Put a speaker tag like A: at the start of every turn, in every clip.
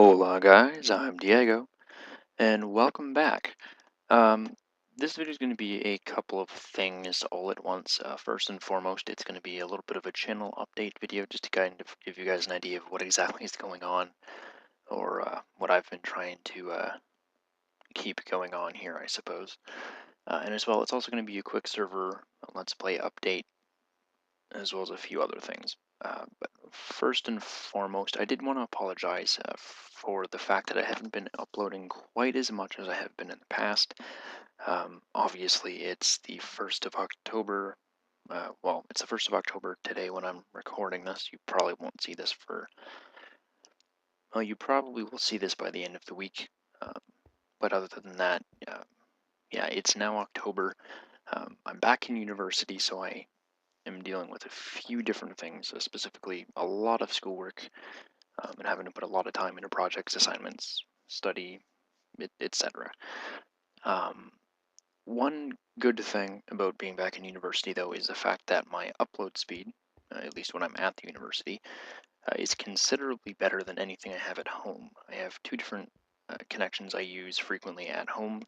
A: Hola guys, I'm Diego, and welcome back. Um, this video is going to be a couple of things all at once. First and foremost, it's going to be a little bit of a channel update video just to kind of give you guys an idea of what exactly is going on, or what I've been trying to keep going on here, I suppose. And as well, it's also going to be a quick server Let's Play update, as well as a few other things. But first and foremost, I did want to apologize for the fact that I haven't been uploading quite as much as I have been in the past. Obviously, it's the 1st of October. Well, it's the 1st of October today when I'm recording this. You probably won't see this well, you probably will see this by the end of the week. But other than that, yeah, it's now October. I'm back in university, so I am dealing with a few different things, specifically a lot of schoolwork, and having to put a lot of time into projects, assignments, study, etc. One good thing about being back in university, though, is the fact that my upload speed, at least when I'm at the university, is considerably better than anything I have at home. I have two different connections I use frequently at home,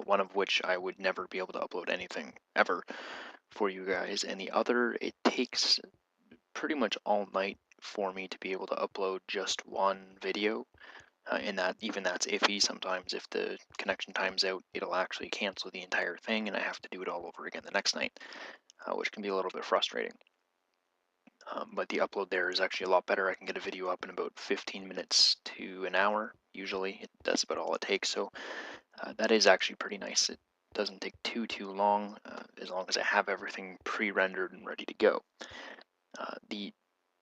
A: one of which I would never be able to upload anything ever for you guys, and the other, it takes pretty much all night for me to be able to upload just one video, and that's iffy. Sometimes if the connection times out, it'll actually cancel the entire thing and I have to do it all over again the next night, which can be a little bit frustrating. But the upload there is actually a lot better. I can get a video up in about 15 minutes to an hour. Usually that's about all it takes, so that is actually pretty nice. It doesn't take too long, as long as I have everything pre-rendered and ready to go. The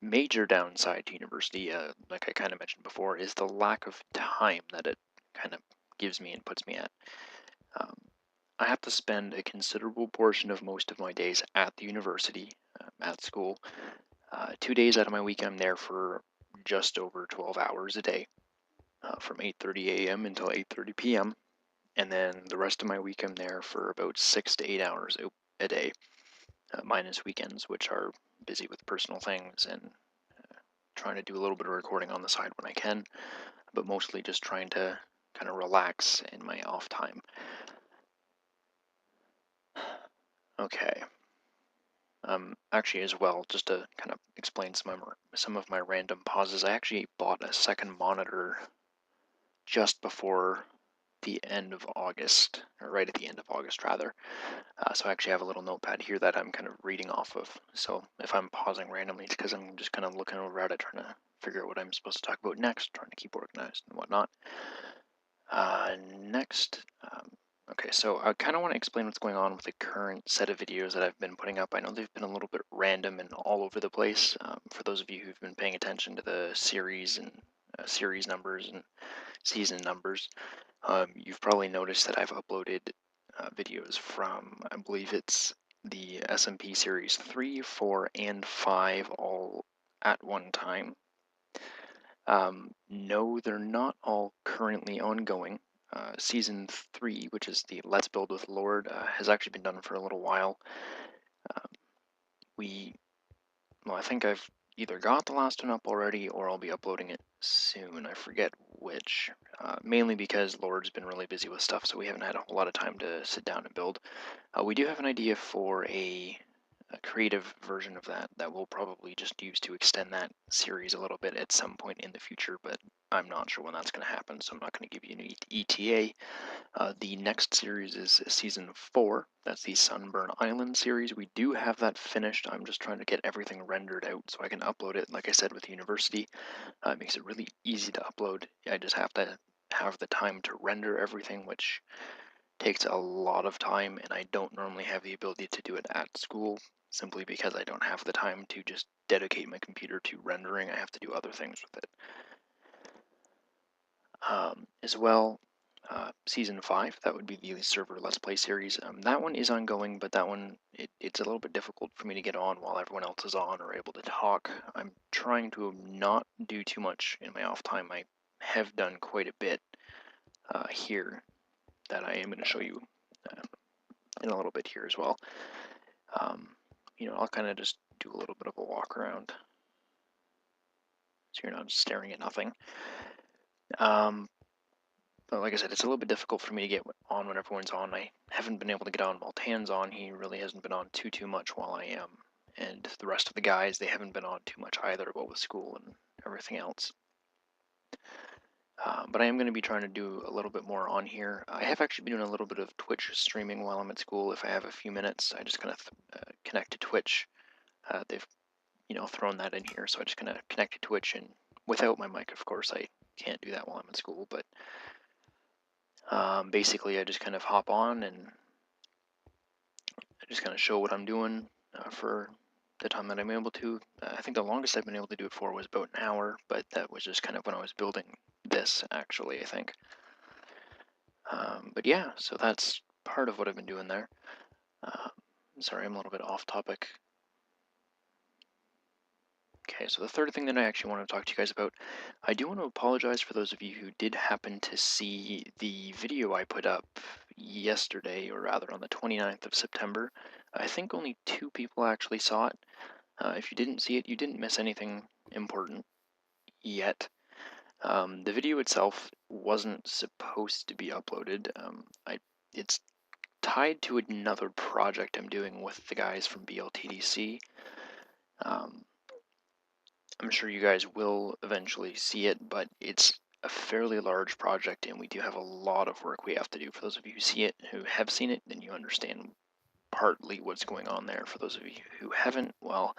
A: major downside to university, like I kind of mentioned before, is the lack of time that it kind of gives me and puts me at. I have to spend a considerable portion of most of my days at the university, at school. 2 days out of my week, I'm there for just over 12 hours a day, from 8:30 a.m. until 8:30 p.m. And then the rest of my week, I'm there for about 6 to 8 hours a day, minus weekends, which are busy with personal things and trying to do a little bit of recording on the side when I can, but mostly just trying to kind of relax in my off time. Okay. Actually, as well, just to kind of explain some of my random pauses, I actually bought a second monitor just before the end of August, or right at the end of August, rather. So I actually have a little notepad here that I'm kind of reading off of. So if I'm pausing randomly, it's because I'm just kind of looking over at it, trying to figure out what I'm supposed to talk about next, trying to keep organized and whatnot. Next, okay, so I kind of want to explain what's going on with the current set of videos that I've been putting up. I know they've been a little bit random and all over the place. For those of you who've been paying attention to the series and series numbers and season numbers, you've probably noticed that I've uploaded videos from, I believe it's the SMP series 3, 4, and 5 all at one time. No, they're not all currently ongoing. Season 3, which is the Let's Build with Lord, has actually been done for a little while. Well, I think I've either got the last one up already or I'll be uploading it soon. I forget which. Mainly because Lord's been really busy with stuff, so we haven't had a whole lot of time to sit down and build. We do have an idea for a creative version of that we'll probably just use to extend that series a little bit at some point in the future, but I'm not sure when that's going to happen, so I'm not going to give you an ETA. The next series is season 4. That's the Sunburn Island series. We do have that finished. I'm just trying to get everything rendered out so I can upload it. Like I said, with university, it makes it really easy to upload. I just have to have the time to render everything, which takes a lot of time, and I don't normally have the ability to do it at school, simply because I don't have the time to just dedicate my computer to rendering. I have to do other things with it. As well, Season 5, that would be the server Let's Play series. That one is ongoing, but that one, it's a little bit difficult for me to get on while everyone else is on or able to talk. I'm trying to not do too much in my off time. I have done quite a bit here that I am going to show you in a little bit here as well. I'll kind of just do a little bit of a walk around. so you're not just staring at nothing. But like I said, it's a little bit difficult for me to get on when everyone's on. I haven't been able to get on while Tan's on. He really hasn't been on too much while I am. And the rest of the guys, they haven't been on too much either, what with school and everything else. But I am going to be trying to do a little bit more on here. I have actually been doing a little bit of Twitch streaming while I'm at school. If I have a few minutes, I just kind of connect to Twitch. They've, thrown that in here, so I just kind of connect to Twitch, and without my mic, of course, I can't do that while I'm at school. But basically, I just kind of hop on and I just kind of show what I'm doing for the time that I'm able to. I think the longest I've been able to do it for was about an hour, but that was just kind of when I was building this, actually, I think. But yeah, so that's part of what I've been doing there. Sorry, I'm a little bit off topic. Okay, so the third thing that I actually want to talk to you guys about, I do want to apologize for those of you who did happen to see the video I put up yesterday, or rather on the 29th of September. I think only 2 people actually saw it. If you didn't see it, you didn't miss anything important yet. The video itself wasn't supposed to be uploaded. It's tied to another project I'm doing with the guys from BLTDC. I'm sure you guys will eventually see it, but it's a fairly large project, and we do have a lot of work we have to do. For those of you who see it, who have seen it, then you understand partly what's going on there. For those of you who haven't, well,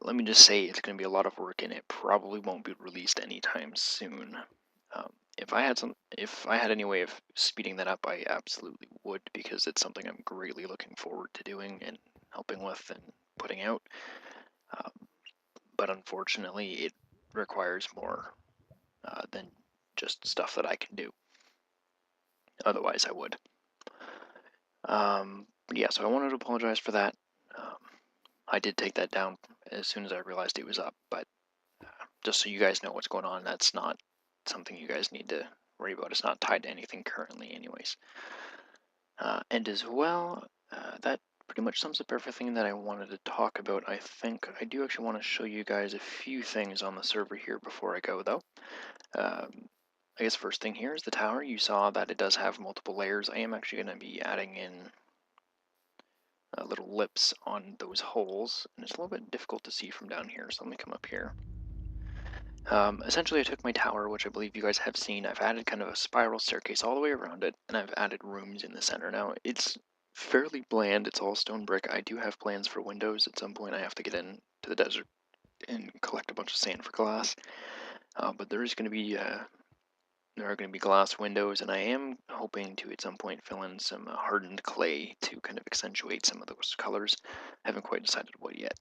A: let me just say it's going to be a lot of work, and it probably won't be released anytime soon. If I had any way of speeding that up, I absolutely would, because it's something I'm greatly looking forward to doing and helping with and putting out. But unfortunately, it requires more than just stuff that I can do. Otherwise, I would. Yeah, so I wanted to apologize for that. I did take that down as soon as I realized it was up, but just so you guys know what's going on, that's not something you guys need to worry about. It's not tied to anything currently anyways. And as well, that pretty much sums up everything that I wanted to talk about. I think I do actually want to show you guys a few things on the server here before I go, though. I guess first thing here is the tower. You saw that it does have multiple layers. I am actually going to be adding in little lips on those holes, and it's a little bit difficult to see from down here, so let me come up here. Essentially, I took my tower, which I believe you guys have seen. I've added kind of a spiral staircase all the way around it, and I've added rooms in the center. Now, it's fairly bland. It's all stone brick. I do have plans for windows. At some point, I have to get into the desert and collect a bunch of sand for glass. But there is going to be there are going to be glass windows, and I am hoping to at some point fill in some hardened clay to kind of accentuate some of those colors. I haven't quite decided what yet.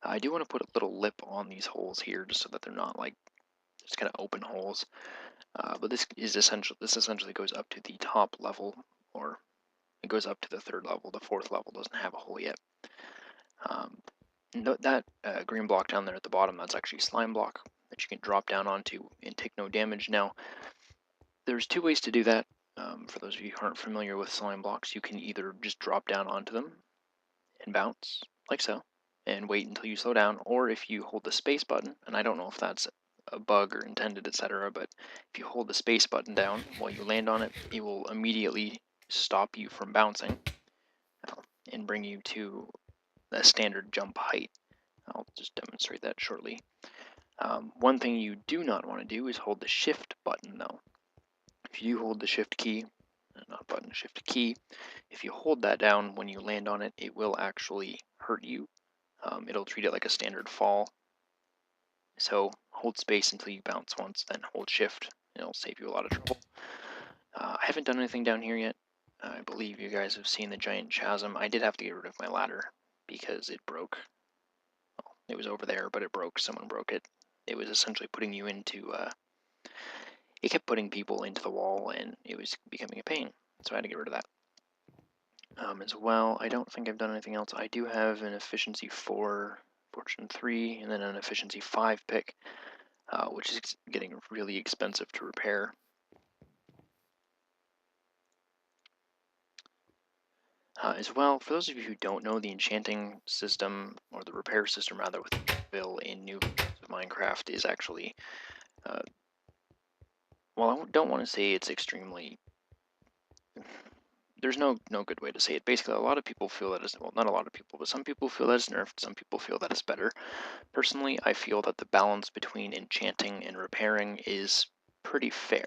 A: I do want to put a little lip on these holes here, just so that they're not like just kind of open holes. But this essentially goes up to the top level, or it goes up to the 3rd level. The 4th level doesn't have a hole yet. That green block down there at the bottom, that's actually slime block that you can drop down onto and take no damage. Now, there's 2 ways to do that. For those of you who aren't familiar with slime blocks, you can either just drop down onto them and bounce, like so, and wait until you slow down, or if you hold the space button, and I don't know if that's a bug or intended, etc., but if you hold the space button down while you land on it, it will immediately stop you from bouncing and bring you to a standard jump height. I'll just demonstrate that shortly. One thing you do not want to do is hold the shift button, though. If you hold the shift key, not button, shift key, if you hold that down when you land on it, it will actually hurt you. It'll treat it like a standard fall. So hold space until you bounce once, then hold shift, and it'll save you a lot of trouble. I haven't done anything down here yet. I believe you guys have seen the giant chasm. I did have to get rid of my ladder because it broke. Well, it was over there, but it broke. Someone broke it. It was essentially putting you into it kept putting people into the wall, and it was becoming a pain, so I had to get rid of that. As well, I don't think I've done anything else. I do have an efficiency 4, fortune 3, and then an efficiency 5 pick, which is getting really expensive to repair. As well, for those of you who don't know, the enchanting system, or the repair system rather, with Anvil in New Minecraft is actually, well, I don't want to say it's extremely. There's no good way to say it. Basically, a lot of people feel that it's, well, not a lot of people, but some people feel that it's nerfed. Some people feel that it's better. Personally, I feel that the balance between enchanting and repairing is pretty fair.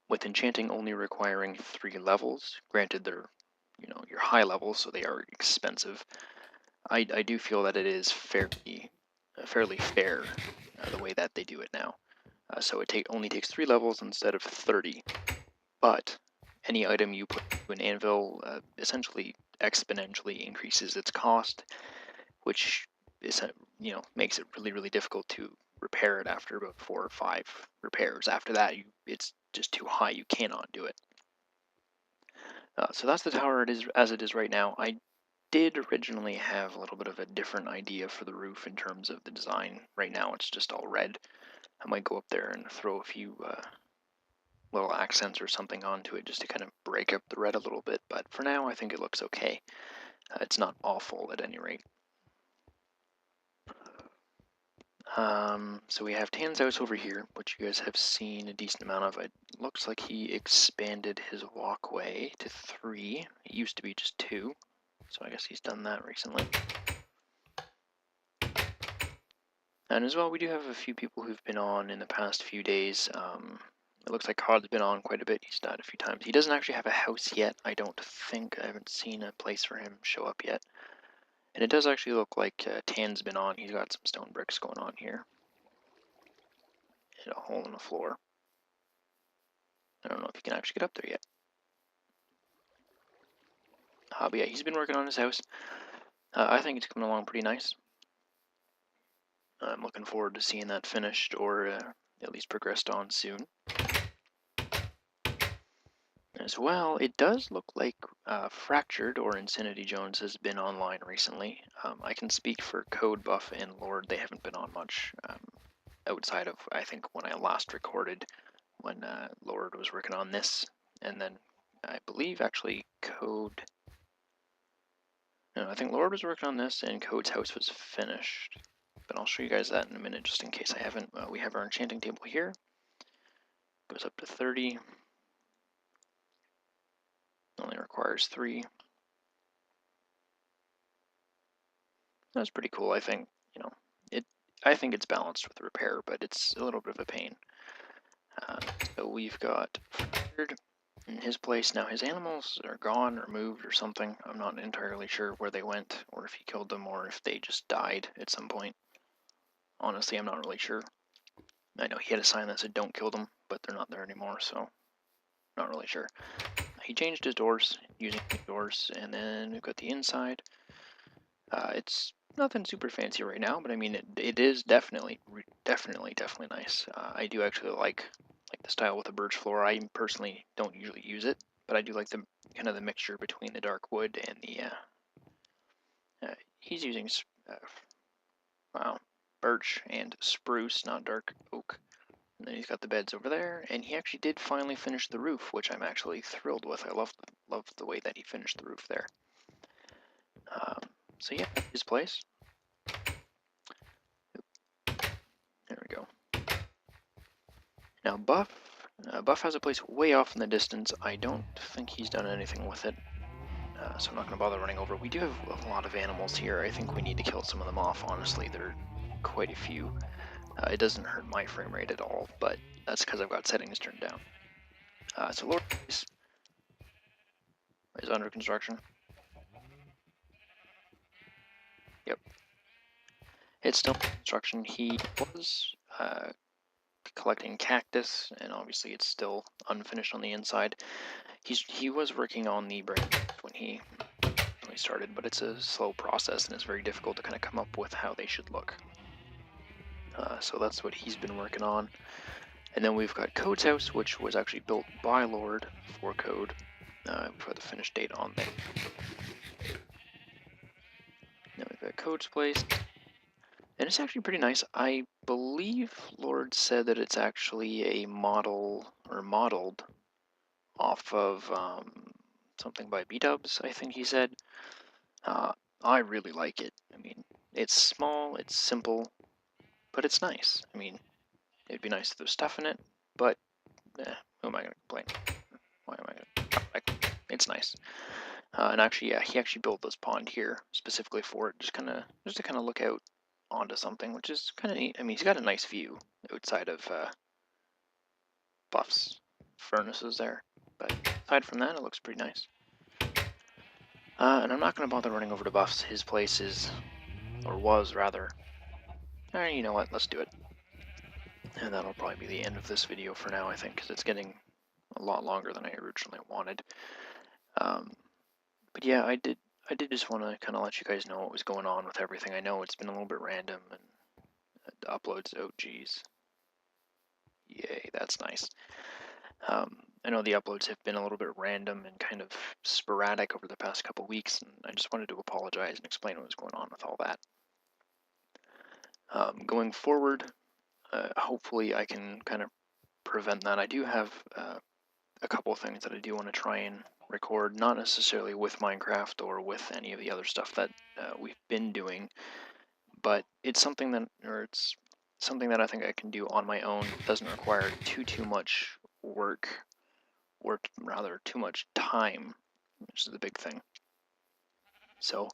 A: With enchanting only requiring 3 levels, granted they're, your high levels, so they are expensive. I do feel that it is fairly fair the way that they do it now. So it only takes 3 levels instead of 30, but any item you put into an anvil essentially exponentially increases its cost, which is, makes it really difficult to repair it after about 4 or 5 repairs. After that, it's just too high. You cannot do it. So that's the tower as it is right now. I did originally have a little bit of a different idea for the roof in terms of the design. Right now it's just all red. I might go up there and throw a few little accents or something onto it just to kind of break up the red a little bit, but for now I think it looks okay. It's not awful at any rate. So we have Tan's house over here, which you guys have seen a decent amount of. It looks like he expanded his walkway to 3. It used to be just 2, so I guess he's done that recently. And as well, we do have a few people who've been on in the past few days. It looks like Cod's been on quite a bit. He's died a few times. He doesn't actually have a house yet, I don't think. I haven't seen a place for him show up yet. And it does actually look like Tan's been on. He's got some stone bricks going on here. And a hole in the floor. I don't know if you can actually get up there yet. But yeah, he's been working on his house. I think it's coming along pretty nice. I'm looking forward to seeing that finished, or at least progressed on soon. As well, it does look like Fractured or Insanity Jones has been online recently. I can speak for Code Buff and Lord. They haven't been on much outside of, I think, when I last recorded, when Lord was working on this. And then I believe actually Code... No, I think Lord was working on this and Code's house was finished. But I'll show you guys that in a minute just in case I haven't. We have our enchanting table here. Goes up to 30. Only requires 3. That's pretty cool, I think. I think it's balanced with repair, but it's a little bit of a pain. So we've got Fractured in his place. Now his animals are gone or moved or something. I'm not entirely sure where they went, or if he killed them, or if they just died at some point. Honestly, I'm not really sure. I know he had a sign that said don't kill them, but they're not there anymore, so not really sure. He changed his doors using doors, and then we've got the inside. It's nothing super fancy right now, but I mean it is definitely nice. I do actually like the style with the birch floor. I personally don't usually use it, but I do like the kind of the mixture between the dark wood and the he's using birch and spruce, not dark oak. And then he's got the beds over there, and he actually did finally finish the roof, which I'm actually thrilled with. I love the way that he finished the roof there. So yeah, his place. There we go. Now Buff has a place way off in the distance. I don't think he's done anything with it, so I'm not going to bother running over. We do have a lot of animals here. I think we need to kill some of them off, honestly. There are quite a few. It doesn't hurt my frame rate at all, but that's because I've got settings turned down. So Lord is under construction. Yep. It's still in construction. He was collecting cactus, and obviously it's still unfinished on the inside. He was working on the brain when he started, but it's a slow process and it's very difficult to kind of come up with how they should look. So that's what he's been working on. And then we've got Code's house, which was actually built by Lord for Code. We've got the finished date on there. Then we've got Code's place. And it's actually pretty nice. I believe Lord said that it's actually a model, or modeled, off of something by B-Dubs, I think he said. I really like it. I mean, it's small, it's simple, but it's nice. I mean, it'd be nice if there's stuff in it, but who am I going to complain? Why am I going to? It's nice. And actually, yeah, he actually built this pond here specifically for it, just to kind of look out onto something, which is kind of neat. I mean, he's got a nice view outside of Buff's furnaces there, but aside from that, it looks pretty nice. And I'm not going to bother running over to Buff's. His place is, or was rather. You know what? Let's do it. And that'll probably be the end of this video for now, I think, because it's getting a lot longer than I originally wanted. But yeah, I did just want to kind of let you guys know what was going on with everything. I know it's been a little bit random, and the uploads, oh geez. Yay, that's nice. I know the uploads have been a little bit random and kind of sporadic over the past couple weeks, and I just wanted to apologize and explain what was going on with all that. Going forward, hopefully I can kind of prevent that. I do have a couple of things that I do want to try and record, not necessarily with Minecraft or with any of the other stuff that we've been doing, but it's something that, I think I can do on my own. It doesn't require too much work, or rather too much time, which is the big thing. So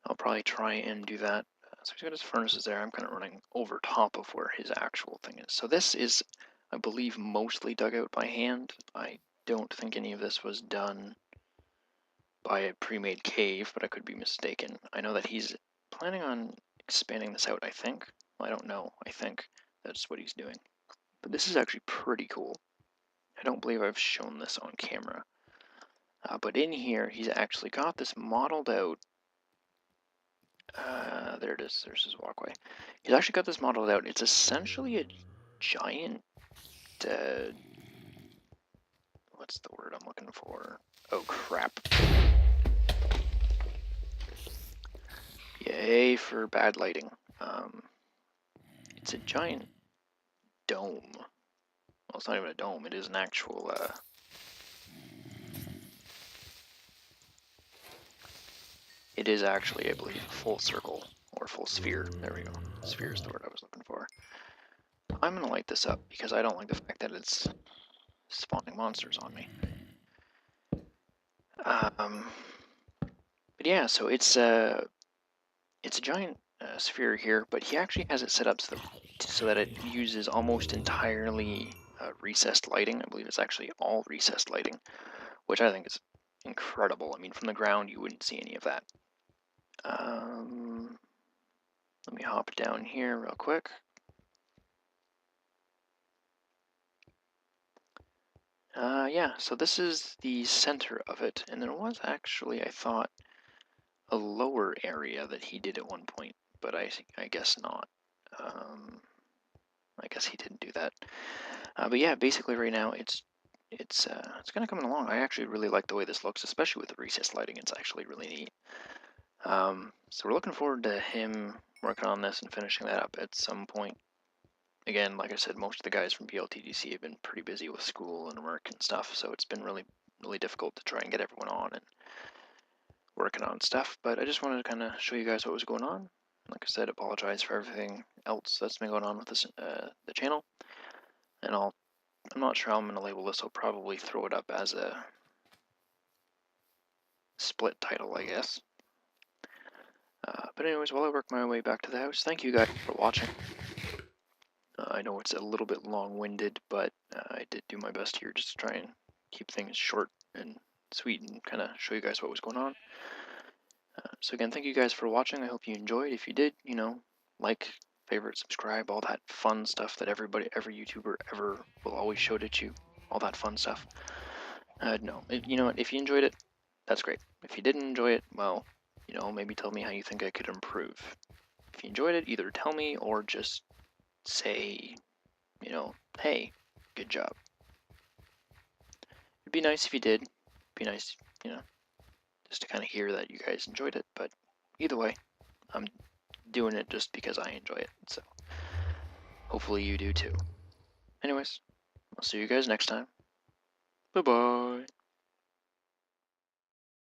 A: I'll probably try and do that. So he's got his furnaces there. I'm kind of running over top of where his actual thing is. So this is, I believe, mostly dug out by hand. I don't think any of this was done by a pre-made cave, but I could be mistaken. I know that he's planning on expanding this out, I think. Well, I don't know. I think that's what he's doing. But this is actually pretty cool. I don't believe I've shown this on camera. But in here, he's actually got this modeled out. There it is. There's his walkway. He's actually got this modeled out. It's essentially a giant... what's the word I'm looking for? Oh, crap. Yay for bad lighting. It's a giant dome. Well, it's not even a dome. It is an actual... It is actually, I believe, a full circle, or full sphere. There we go. Sphere is the word I was looking for. I'm going to light this up, because I don't like the fact that it's spawning monsters on me. But yeah, so it's a giant sphere here, but he actually has it set up so that it uses almost entirely recessed lighting. I believe it's actually all recessed lighting, which I think is incredible. I mean, from the ground, you wouldn't see any of that. Let me hop down here real quick. Yeah, so this is the center of it, and there was actually, I thought, a lower area that he did at one point, but I guess not. I guess he didn't do that. But yeah, basically right now it's kind of coming along. I actually really like the way this looks, especially with the recessed lighting. It's actually really neat. So we're looking forward to him working on this and finishing that up at some point. Again, like I said, most of the guys from BLTDC have been pretty busy with school and work and stuff, so it's been really difficult to try and get everyone on and working on stuff. But I just wanted to kind of show you guys what was going on. Like I said, apologize for everything else that's been going on with this the channel. And I'm not sure how I'm going to label this. I'll probably throw it up as a split title, I guess. But anyways, while I work my way back to the house, thank you guys for watching. I know it's a little bit long-winded, but I did do my best here just to try and keep things short and sweet and kind of show you guys what was going on. So again, thank you guys for watching. I hope you enjoyed. If you did, you know, like, favorite, subscribe, all that fun stuff that every YouTuber ever will always show at you. All that fun stuff. No, you know what? If you enjoyed it, that's great. If you didn't enjoy it, well, you know, maybe tell me how you think I could improve. If you enjoyed it, either tell me or just say, you know, hey, good job. It'd be nice if you did. It'd be nice, you know, just to kind of hear that you guys enjoyed it. But either way, I'm doing it just because I enjoy it. So hopefully you do too. Anyways, I'll see you guys next time. Bye-bye.